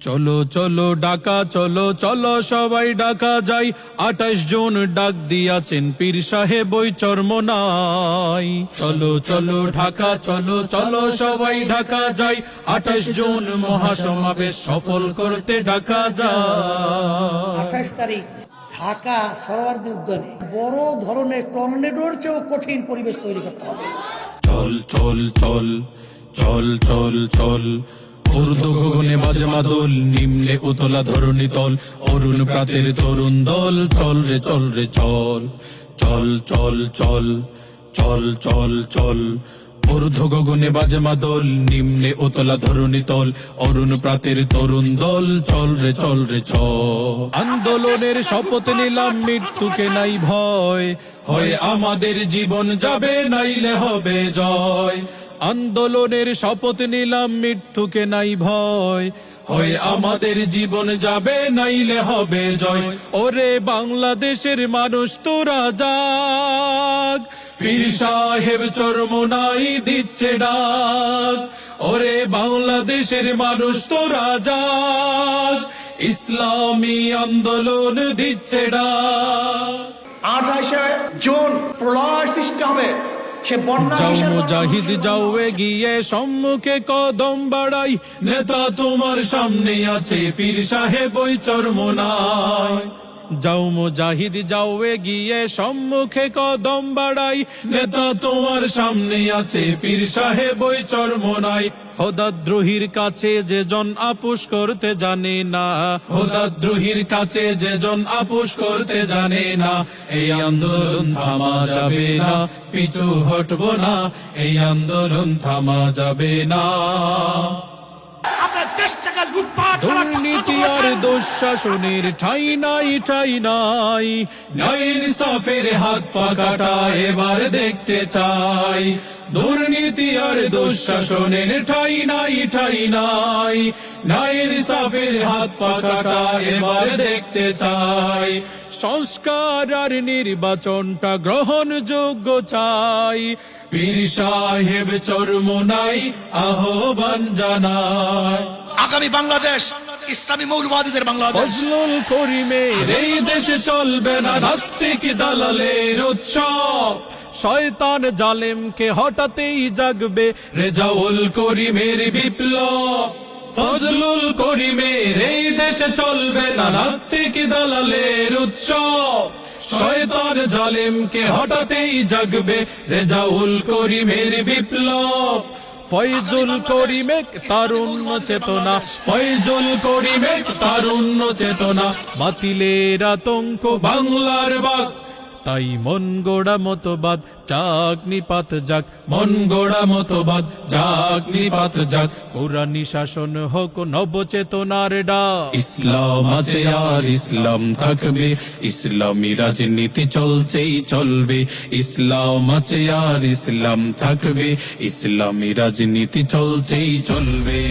চলো চলো ঢাকা চলো চলো সবাই ঢাকা যাই, 28 জুন ডাক দিয়াছেন পীর সাহেব ওই চরমোনাই। চলো চলো ঢাকা চলো চলো সবাই ঢাকা যাই, 28 জুন মহাসমাবেশ সফল করতে ঢাকা যায়। 28 তারিখ ঢাকা সরোয়ার্দী উদ্যানে বড় ধরনের টর্নেডোর চেয়েও কঠিন পরিবেশ তৈরি করতে হবে। চল চল চল চল চল চল, ঊর্ধ্ব গগনে বাজে মাদল, নিম্নে উতলা ধরণী তল, অরুণ প্রাতের তরুণ দল, চল রে চল রে চল চল চল চল চল চল চল, ঊর্ধ্ব গগনে বাজে মাদল, নিম্নে উতলা ধরণী তল, অরুণ প্রাতের তরুণ দল, চল রে চল রে চল। আন্দোলনের শপথ নিলাম মৃত্যুকে নাই ভয়, হয় আমাদের জীবন যাবে নাইলে হবে জয়। আন্দোলনের শপথ নিলাম মৃত্যুকে নাই ভয়, হয় আমাদের জীবন যাবে নাইলে হবে জয়। ওরে বাংলাদেশের মানুষ তোরা জাগ, পীর সাহেব চরমোনাই দিচ্ছে ডাক। ওরে বাংলাদেশের মানুষ তোরা জাগ, ইসলামী আন্দোলন দিচ্ছে ডাক। 28 জুন প্রলয় সৃষ্টি হবে, সে বন্যা যাও কিসের মুজাহিদ যাও এগিয়ে, সম্মুখে কদম বাড়াই, নেতা তোমার সামনে আছে পীর সাহেব ওই চরমোনাই। যাও মুজাহিদ যাও এগিয়ে, সম্মুখে কদম বাড়াই, নেতা তোমার সামনে আছে পীর সাহেব ওই চরমোনাই। খোদাদ্রোহীর কাছে যে জন আপোষ করতে জানে না, খোদাদ্রোহীর কাছে যে জন আপোষ করতে জানে না, এই আন্দোলন থামা যাবে না, পিছু হটবো না, এই আন্দোলন থামা যাবে না। দুর্নীতি আর দুঃশাসনের ঠাই নাই ঠাই নাই, ন্যায় ইনসাফের হাত পা কাটা এবার দেখতে চাই। দুর্নীতি আর দুঃশাসনের ঠাই নাই ঠাই নাই, ন্যায় ইনসাফের হাত পা কাটা এবার দেখতে চাই। সংস্কার আর নির্বাচনটা গ্রহণযোগ্য চাই, পীর সাহেব চরমোনাই আহ্বান জানায়। আগামী বাংলাদেশ ইসলামী মৌলবাদীদের বাংলাদেশ। ফজলুল করিমের এই দেশে চলবে না নাস্তিক দালালের উৎসব, শয়তান জালেমকে হঠাতেই জাগবে রেজাউল করিমের বিপ্লব। ফজলুল করিমের এই দেশে চলবে না নাস্তিক দালালের উৎসব, শয়তান জালেমকে হঠাতেই জাগবে রেজাউল করিমের বিপ্লব। ফয়জুল করিমেক তারুণ্য চেতনা, ফয়জুল করিমেক তারুণ্য চেতনা, বাতিলের আতঙ্ক বাংলার বাগ, তাই মন গোড়া মতবাদ যাক নিপাত যাক, মন গোড়া মতবাদ যাক নিপাত যাক। কোরআনী শাসন হোক নবচেতনার ডাক, ইসলাম আছে আর ইসলাম থাকবে, ইসলামী রাজনীতি চলছেই চলবে। ইসলাম আছে আর ইসলাম থাকবে, ইসলামী রাজনীতি চলছেই চলবে।